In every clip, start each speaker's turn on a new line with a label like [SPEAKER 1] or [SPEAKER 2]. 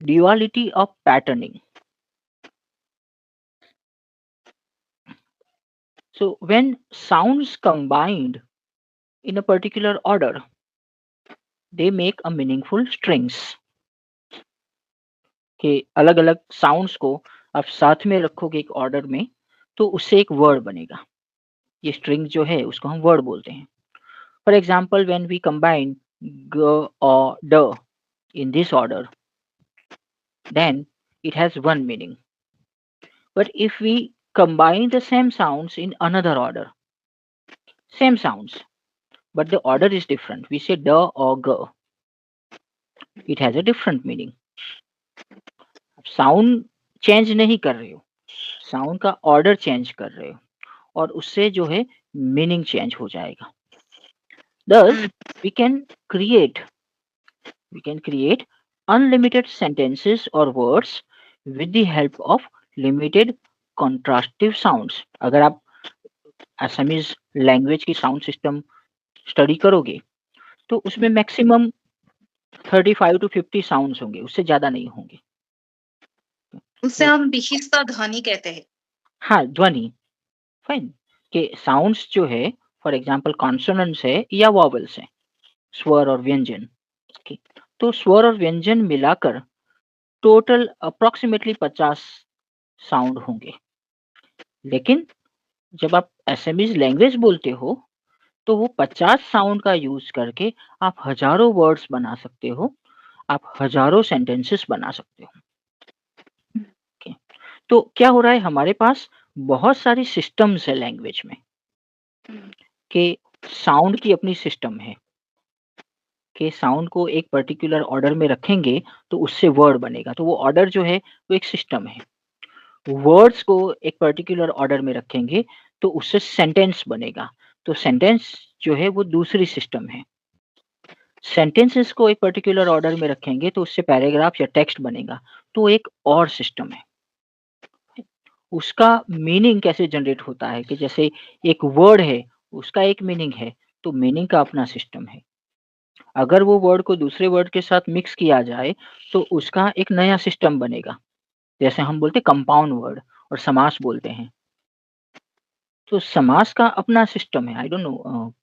[SPEAKER 1] duality of patterning. So when sounds combined in a particular order, they make a meaningful strings. कि अलग अलग sounds को आप साथ में रखोगे एक ऑर्डर में, तो उससे एक वर्ड बनेगा। ये स्ट्रिंग जो है उसको हम वर्ड बोलते हैं। For example when we combine ग और ड in this order, then it has one meaning. But if we combine the same sounds in another order, same sounds, but the order is different, we say da or ga, it has a different meaning. Sound change नहीं कर रहे हो, sound का order change कर रहे हो, और उससे जो है मीनिंग चेंज हो जाएगा। Thus, we can create we can create unlimited sentences or words with the help of limited contrastive sounds. अगर आप असमीज लैंग्वेज की साउंड सिस्टम स्टडी करोगे तो उसमें मैक्सिमम 35 to 50 साउंड्स होंगे, उससे ज्यादा नहीं होंगे।
[SPEAKER 2] उसे
[SPEAKER 1] तो
[SPEAKER 2] हम विशिष्ट ध्वनि कहते हैं।
[SPEAKER 1] हाँ, ध्वनि फाइन के साउंड्स जो है, फॉर एग्जांपल कॉन्सोनेंट्स है या वॉवल्स है, स्वर और व्यंजन। ठीक, तो स्वर और व्यंजन मिलाकर टोटल अप्रोक्सीमेटली 50 साउंड होंगे। लेकिन जब आप एसएमएस लैंग्वेज बोलते हो तो वो 50 साउंड का यूज करके आप हजारों वर्ड्स बना सकते हो, आप हजारों सेंटेंसेस बना सकते हो। Okay? तो क्या हो रहा है, हमारे पास बहुत सारी सिस्टम्स है लैंग्वेज में कि साउंड की अपनी सिस्टम है कि साउंड को एक पर्टिकुलर ऑर्डर में रखेंगे तो उससे वर्ड बनेगा। तो वो ऑर्डर जो है वो एक सिस्टम है। वर्ड्स को एक पर्टिकुलर ऑर्डर में रखेंगे तो उससे सेंटेंस बनेगा। तो सेंटेंस जो है वो दूसरी सिस्टम है। सेंटेंसेस को एक पर्टिकुलर ऑर्डर में रखेंगे तो उससे पैराग्राफ या टेक्स्ट बनेगा, तो एक और सिस्टम है। उसका मीनिंग कैसे जनरेट होता है कि जैसे एक वर्ड है, उसका एक मीनिंग है, तो मीनिंग का अपना सिस्टम है। अगर वो वर्ड को दूसरे वर्ड के साथ मिक्स किया जाए तो उसका एक नया सिस्टम बनेगा। जैसे हम बोलते हैं कंपाउंड वर्ड और समास बोलते हैं। तो समास का अपना सिस्टम है। आई डोंट नो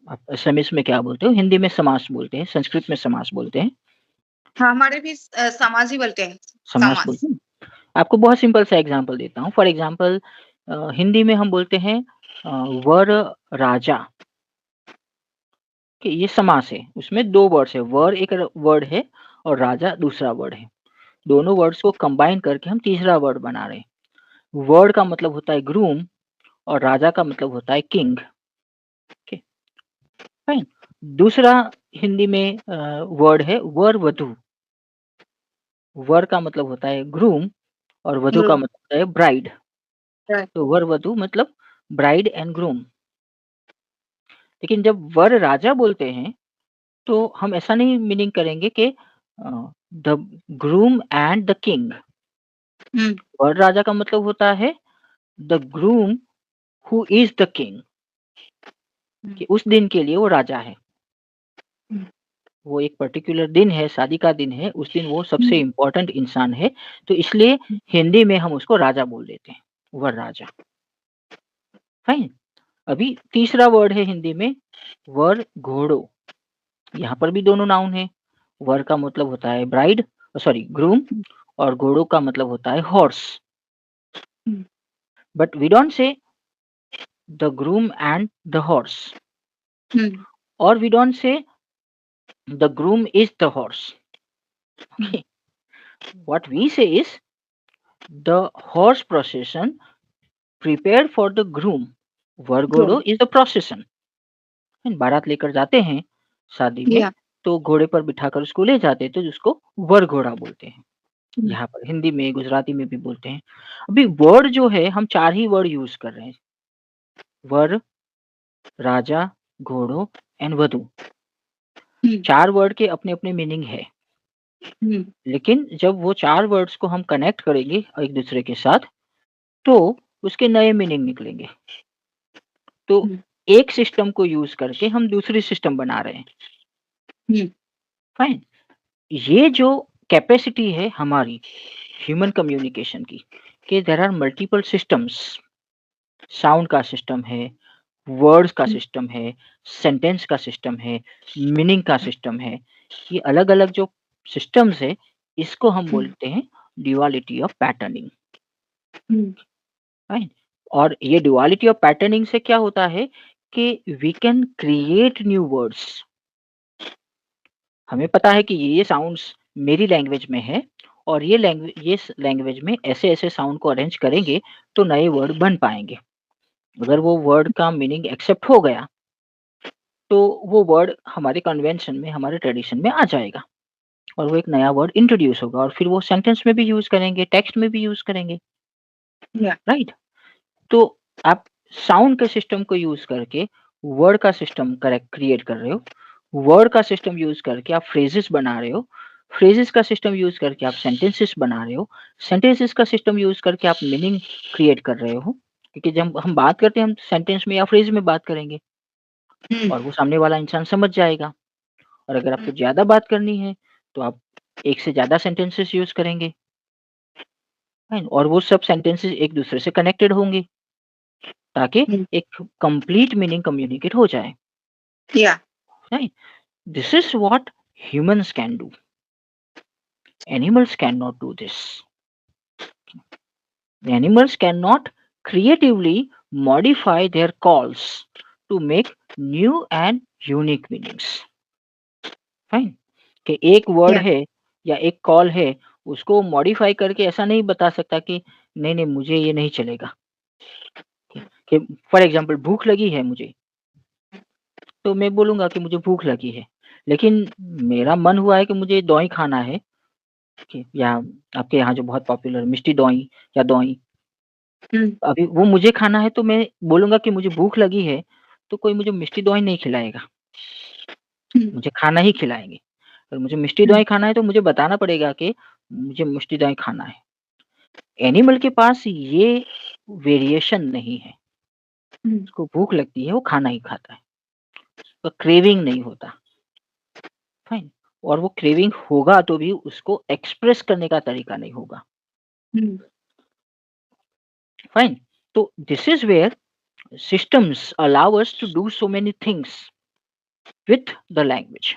[SPEAKER 1] आप असमीज में क्या बोलते हो? हिंदी में समास बोलते हैं, संस्कृत में समास बोलते हैं।
[SPEAKER 2] हाँ, हमारे भी समाज ही बोलते हैं,
[SPEAKER 1] समास
[SPEAKER 2] समाज।
[SPEAKER 1] बोलते हैं। आपको बहुत सिंपल सा एग्जांपल देता हूँ। फॉर एग्जांपल हिंदी में हम बोलते हैं वर राजा, कि ये समास है। उसमें 2 वर्ड्स है, वर एक वर्ड है और राजा दूसरा वर्ड है। दोनों वर्ड्स को कंबाइन करके हम तीसरा वर्ड बना रहे हैं। वर्ड का मतलब होता है ग्रूम और राजा का मतलब होता है किंग। Okay, fine. दूसरा हिंदी में वर्ड है वर वधु। वर का मतलब होता है ग्रूम और वधु का
[SPEAKER 2] ग्रुप।
[SPEAKER 1] मतलब होता है ब्राइड।
[SPEAKER 2] राइट।
[SPEAKER 1] तो वर वधु मतलब ब्राइड एंड ग्रूम। लेकिन जब वर राजा बोलते हैं तो हम ऐसा नहीं मीनिंग करेंगे कि the groom and the king.
[SPEAKER 2] Hmm,
[SPEAKER 1] वर राजा का मतलब होता है the groom who is the king,
[SPEAKER 2] hmm,
[SPEAKER 1] कि उस दिन के लिए वो राजा है।
[SPEAKER 2] हुँ,
[SPEAKER 1] वो एक पर्टिकुलर दिन है, शादी का दिन है, उस दिन वो सबसे
[SPEAKER 2] हुँ,
[SPEAKER 1] इम्पोर्टेंट इंसान है, तो इसलिए
[SPEAKER 2] हुँ,
[SPEAKER 1] हिंदी में हम उसको राजा बोल देते हैं, वर राजा। फाइन। अभी तीसरा वर्ड है हिंदी में वर घोड़ो। यहाँ पर भी दोनों नाउन है। वर का मतलब होता है ब्राइड, सॉरी ग्रूम,
[SPEAKER 2] हुँ,
[SPEAKER 1] और घोड़ो का मतलब होता है horse.
[SPEAKER 2] Hmm,
[SPEAKER 1] but we don't say the groom and the horse,
[SPEAKER 2] hmm,
[SPEAKER 1] और we don't say the groom is the horse.
[SPEAKER 2] Hmm,
[SPEAKER 1] okay, what we say is the horse procession prepared for the groom, वर घोड़ो
[SPEAKER 2] group.
[SPEAKER 1] Is the procession. बारात लेकर जाते हैं शादी में,
[SPEAKER 2] या।
[SPEAKER 1] तो घोड़े पर बिठाकर उसको ले जाते हैं, तो जिसको वर घोड़ा बोलते हैं।
[SPEAKER 2] हुँ,
[SPEAKER 1] यहाँ पर हिंदी में, गुजराती में भी बोलते हैं। अभी वर्ड जो है हम 4 ही वर्ड यूज कर रहे हैं, वर, राजा, घोड़ो एंड वधु।
[SPEAKER 2] हुँ,
[SPEAKER 1] 4 वर्ड के अपने-अपने मीनिंग है।
[SPEAKER 2] हुँ,
[SPEAKER 1] लेकिन जब वो 4 वर्ड्स को हम कनेक्ट करेंगे एक दूसरे के साथ, तो उसके नए मीनिंग निकलेंगे। तो
[SPEAKER 2] हुँ,
[SPEAKER 1] एक सिस्टम को यूज करके हम दूसरी सिस्टम बना रहे हैं।
[SPEAKER 2] हुँ,
[SPEAKER 1] फाइन। ये जो कैपेसिटी है हमारी ह्यूमन कम्युनिकेशन की कि there are multiple systems. Sound का सिस्टम है, वर्ड्स का
[SPEAKER 2] हम्म,
[SPEAKER 1] सिस्टम है, सेंटेंस का सिस्टम है, मीनिंग का सिस्टम है। ये अलग-अलग जो सिस्टम्स है, इसको हम
[SPEAKER 2] हम्म,
[SPEAKER 1] बोलते हैं duality of patterning,
[SPEAKER 2] hmm,
[SPEAKER 1] right? और ये ड्युअलिटी ऑफ पैटर्निंग से क्या होता है कि we can create new words. हमें पता है कि ये साउंड्स मेरी लैंग्वेज में है और ये लैंग्वेज में ऐसे-ऐसे साउंड को अरेंज करेंगे तो नए वर्ड बन पाएँगे। अगर वो वर्ड का मीनिंग एक्सेप्ट हो गया, तो वो वर्ड हमारे कन्वेंशन में, हमारे ट्रेडिशन में आ जाएगा और वो एक नया वर्ड इंट्रोड्यूस होगा और फिर वो सेंटेंस में भी यूज़ करेंगे, टेक्स्ट में भी यूज़ करेंगे,
[SPEAKER 2] या
[SPEAKER 1] राइट? तो आप साउंड के सिस्टम को यूज़ करके वर्ड का सिस्टम करेक्ट क्रिएट कर रहे हो, वर्ड का सिस्टम यूज़ करके आप फ्रेजेस बना रहे हो, फ्रेजेस का सिस्टम यूज़ करके आप सेंटेंसेस बना रहे हो, सेंटेंसेस का सिस्टम यूज़ करके आप मीनिंग क्रिएट कर रहे हो। क्योंकि जब हम बात करते हैं, हम सेंटेंस में या फ्रेज में बात करेंगे
[SPEAKER 2] हम्म,
[SPEAKER 1] और वो सामने वाला इंसान समझ जाएगा। और अगर आपको ज़्यादा बात करनी है, तो आप एक से ज़्यादा सेंटेंसेस यूज़ करेंगे, राइट? और वो सब सेंटेंसेस एक दूसरे से कनेक्टेड होंगे, ताकि
[SPEAKER 2] हम्म,
[SPEAKER 1] एक कंप्लीट मीनिंग कम्युनिकेट हो जाए,
[SPEAKER 2] या
[SPEAKER 1] right? This is what humans can do, animals can not do this. Animals cannot creatively modify their calls to make new and unique meanings, fine? कि एक वर्ड
[SPEAKER 2] या
[SPEAKER 1] है या एक कॉल है, उसको मॉडिफाई करके ऐसा नहीं बता सकता कि नहीं-नहीं मुझे ये नहीं चलेगा। कि फॉर एग्ज़ाम्पल भूख लगी है मुझे, तो मैं बोलूँगा कि मुझे भूख लगी है, लेकिन मेरा मन हुआ है कि मुझे दोई खाना है, कि या आपके यहाँ जो बहुत पॉपुलर मिष्टी दोई या दोई,
[SPEAKER 2] हम्म,
[SPEAKER 1] अभी वो मुझे खाना है तो मैं बोलूँगा कि मुझे भूख लगी है, तो कोई मुझे मिष्टी दोई नहीं खिलाएगा,
[SPEAKER 2] हम्म,
[SPEAKER 1] मुझे खाना ही खिलाएँगे। अगर मुझे मिष्टी
[SPEAKER 2] हम्म,
[SPEAKER 1] दोई खाना है तो मुझे बताना पड़ेगा कि मुझे मिष्टी दोई खाना है। एनिमल के पास ये वेरिएशन नहीं है,
[SPEAKER 2] हम्म,
[SPEAKER 1] उसको भूख लगती है वो खाना ही खाता है, उसका क्रेविंग नहीं होता, फाइन? और वो क्रेविंग होगा तो भी उसको एक्सप्रेस करने का तरीका नहीं होगा,
[SPEAKER 2] हम्म,
[SPEAKER 1] फाइन? तो this is where systems allow us to do so many things with the language.